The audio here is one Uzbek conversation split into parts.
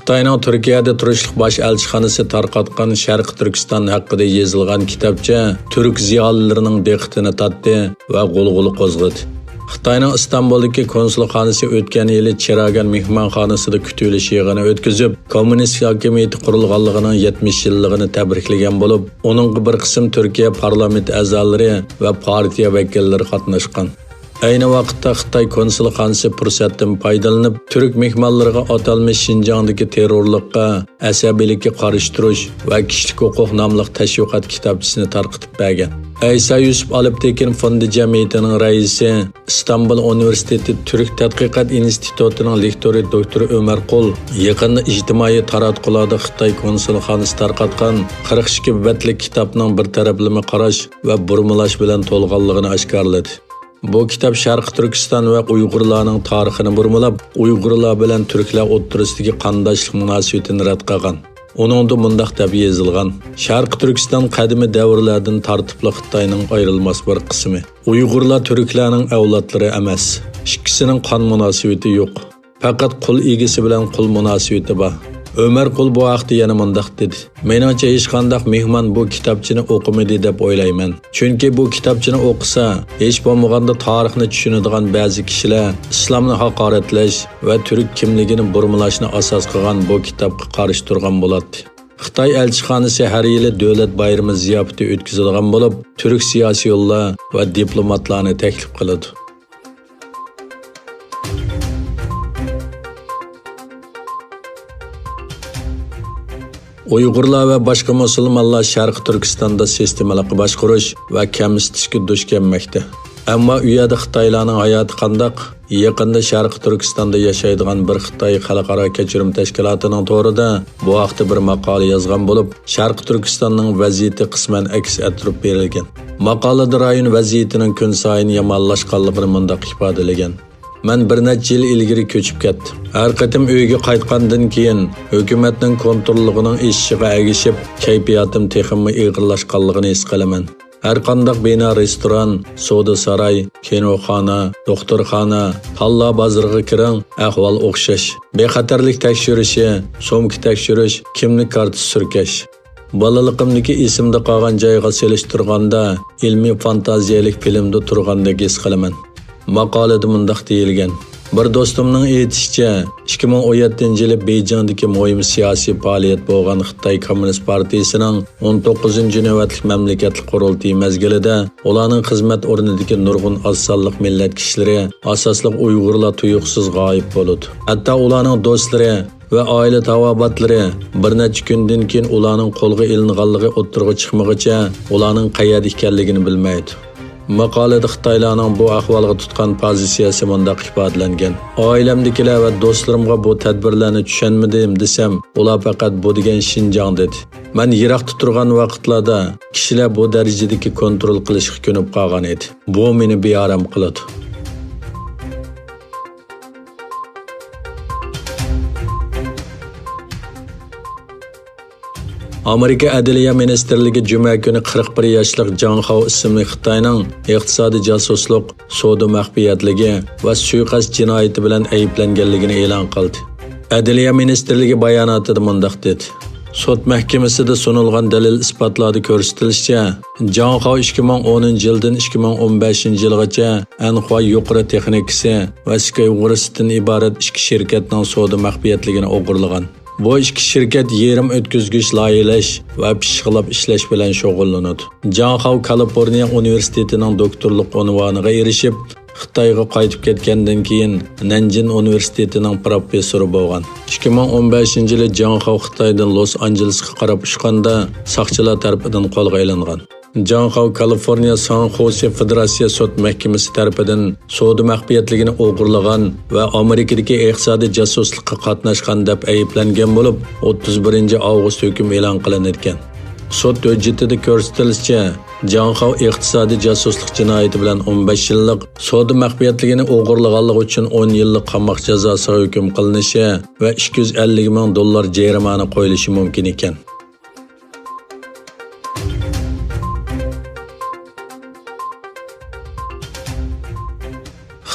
Xitoyning Turkiyada turishliq bosh elchixonasi tarqatgan Sharq Turkiston haqida yozilgan kitobcha turk ziyolilarining diqqatini tortdi va g'ulg'ula qo'zg'adi. Xitoyning Istanbuldagi konsulxonasi o'tgan yili Chiragan mehmonxonasida kutilish yig'ini o'tkazib, kommunist hokimiyati qurilganligining 70 yilligini tabriklagan bo'lib, uning bir qism Turkiya parlament a'zolari va partiya vakillari qatnashgan. Ayni vaqtda Xitoy konsulxonasi fursatdan foydalanib, turk mehmonlariga atalmish Xinjiangdagi terrorlikqa, asabiylikka qarshi turish va kishilik huquq nomli tashviqot kitobchisini tarqatib bergan. Aysa Yusuf Aliptekin fondi jamiyatining raisi, İstanbul Universiteti Türk Tadqiqot institutining lektori doktor Ömer Qul yaqinda ijtimoiy taratqularda Xitoy konsulxonasi tarqatgan 42 betlik kitobning bir taraflama qarash va burmalash bilan to'lganligini oshkorladi. Bu kitob Sharq Turkiston va Uyg'urlarning tarixini burmalab, Uyg'urlar bilan turklar o'rtasidagi qandoshlik munosabatini rad qilgan. Uningda mundaq deb yozilgan: Sharq Turkiston qadimiy davrlardan tartibli Xitoyning ayrilmas bir qismi. Uyg'urlar turklarning avlodlari emas. Ikkisining qon munosabati yo'q. Faqat qul egasi bilan qul munosabati bor. Ömer Qul bu vaqtda yana mundaq dedi: "Meningcha hech qanday mehmon bu kitobchini o'qimadi deb o'ylayman. Chunki bu kitobchini o'qisa, hech bo'lmaganda tarixni tushunadigan ba'zi kishilar islomni haqoratlash va turk kimligini burmalashni asos qilgan bu kitobga qarshi turgan bo'ladi." Xitoy elchixonasi har yili davlat bayrami ziyofati o'tkazadigan bo'lib, turk siyosiyonlar va diplomatlarni taklif qiladi. Uyg'urlar va boshqa musulmonlar Sharq Turkistonda sistemalik boshqarish va kamsitishga duch kelmoqda. Ammo u yerda Xitoylarning hayoti qandoq? Yaqinda Sharq Turkistonda yashaydigan bir Xitoy xalqaro kechirim tashkilotining to'g'rida bu haqda bir maqola yozgan bo'lib, Sharq Turkistonning vaziyati qisman aks ettirib berilgan. Maqolada rayon vaziyatining kun sayin yomonlashganligini mundaq ifodalagan: "Men bir necha yil ilgari ko'chib ketdim. Har qatim uyga qaytgandan keyin hukumatning kontrolligining eshishiga ergishib, kayfiyatim texmi ig'irlashganligini his qilaman. Har qanday bino, restoran, savdo saroy, kinoxona, doktorxona, talla bozoriga kiring, ahvol o'xshash. Bexatarlik tekshirishi, so'mka tekshirish, kimlik kartasi surkash. Balaliqimdagi esimda qolgan joyga selishtirganda ilmiy fantaziyalik filmda turgandek his qilaman." Maqolada mundaq deyilgan: "Bir do'stimning aytishicha, 2017-yili Beyjingdagi muhim siyosiy faoliyat bo'lgan Xitoy Kommunist partiyasining 19-navbatlik mamlakatlik qurultiyi mezgilida ularning xizmat o'rnidagi nurg'un oz sonliq millat kishilari, asosliq Uyg'urlar tuyuqsiz g'oyib bo'ldi. Hatto ularning do'stlari va oila tavobatlari bir necha kundan keyin ularning qo'lga ilinganligi o'ttirg'i chiqmaguncha ularning qayerda ekanligini bilmaydi." Maqolada Xitoylarning bu ahvolga tutgan pozitsiyasi mundaq ifodalangan: "Oilamdagilar va do'stlarimga bu tadbirlarni tushunmadim desam, ular faqat bu degan Xinjiang dedi. Men yiroqda turgan vaqtlarda kishilar bu darajadagi kontrol qilishga ko'nib qolgan edi. Bu meni bearam qiladi." Amerika Adliya Ministerligi juma kuni 41 yoshli Jang Hao ismli Xitoyning iqtisodiy josuslik, savdo maxfiyatligi va suiqasd jinoyati bilan ayblanganligini e'lon qildi. Adliya Ministerligi bayonotida mundaq dedi: "Sud mahkamasida sunilgan dalil isbotlarda ko'rsatilishicha, Jang Hao 2010-yildan 2015-yilgacha Anhua yuqori texnikasi va Skyward'dan iborat ikki shirkatning savdo maxfiyatligini o'g'irlagan. Bu ikki shirkat yerim o'tkazgich loyihalash va pishiqlab ishlash bilan shug'ullanadi. Jang Hao Kaliforniya universitetining doktorlik unvoniga erishib, Xitoyga qaytib ketgandan keyin Nanjing universitetining professori bo'lgan. 2015-yili Jang Hao Xitoydan Los Anjelesga qarab uchganda soqchilar tomonidan qo'lga olingan. Jang Hao Kaliforniya San Jose Federatsiya sud mahkamasi tomonidan savdo maxfiyatligini o'g'irlagan va Amerikadagi iqtisodiy josuslikka qatnashgan deb ayblangan bo'lib, 31-avgust hukm e'lon qilingan. Sud hujjatida ko'rsatilishicha, Jang Hao iqtisodiy josuslik jinoyati bilan 15 yillik, savdo maxfiyatligini o'g'irlaganligi uchun 10 yillik qamoq jazosiga hukm qilinishi va $250 ming jarimani qo'yilishi mumkin ekan.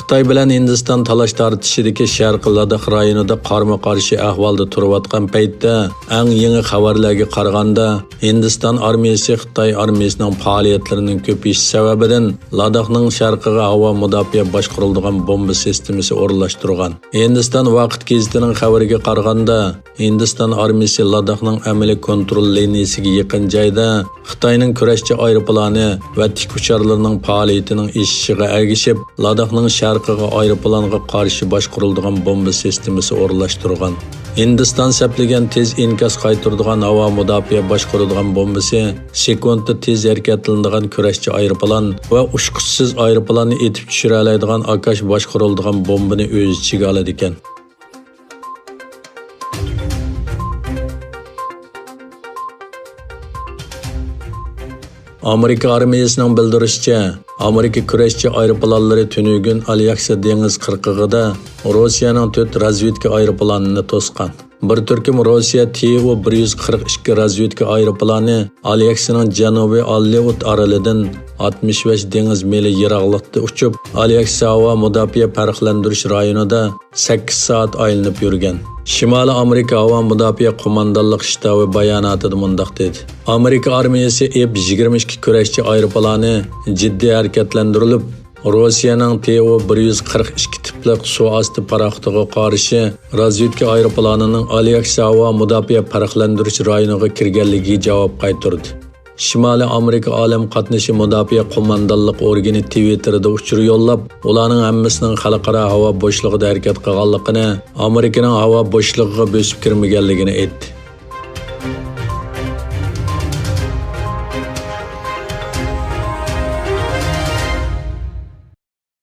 Xitoy bilan Hindiston talash tortishidagi Sharqiy Ladakh rayonida qarama-qarshi ahvolda turayotgan paytda eng yangi xabarlarga qaraganda Hindiston armiyasi Xitoy armiyasining faoliyatlarining ko'payishi sababidan Ladakhning sharqiga havo mudofaa boshqariladigan bomba sistemasi o'rnashtirgan. Hindiston vaqt gazetining xabariga qaraganda Hindiston armiyasi Ladakhning amaliy kontrol liniyasiga yaqin joyda Xitoyning kurashchi aeroplani va tik ucharlarining faoliyatining eshishiga ergishib Ladakhning sharqiga aeroplanga qarshi boshqariladigan bomba sistemasi o'rnashtirgan. Hindiston saplagan tez inkas qaytaradigan havo mudofaa boshqaradigan bombasi sekundda tez harakatlanadigan kurashchi aeroplan va uçquchsiz aeroplanni etib tushira oladigan Akash boshqariladigan bombani o'z ichiga oladi ekan. Amerika armiyasining bildirishicha, Amerika kurashchi aeroplanlari tunugun Alyaksa dengiz qirg'og'ida Rossiyaning 4 razvedka aeroplanini to'sgan. Bir turkum Rossiya Tu-142 razvedka aeroplani Alyaksa'ning janubiy Alliut orolidan 65 dengiz mili yiroqlikda uchib, Alyaksa havo mudofaa farqlantirish rayonida 8 soat aylanib yurgan. Shimoliy Amerika havo mudofaa qo'mondonlik shtabi bayonotida mundaq dedi. Amerika armiyasi F-22 kurashchi aeroplani jiddiy harakatlantirilib, Rossiyaning Tu-142 tipli suvosti paraxotiga qarshi razvedka aeroplanining Alyaksa havo mudofaa farqlantirish rayoniga kirganligiga javob qaytardi. Shimoliy Amerika olam qatnashi mudofaa qo'mondonlik organi Twitterda uchur yo'llab, ularning hammasining xalqaro havo bo'shlig'ida harakat qilganligini, Amerikaning havo bo'shlig'iga bosib kirmaganligini aytdi.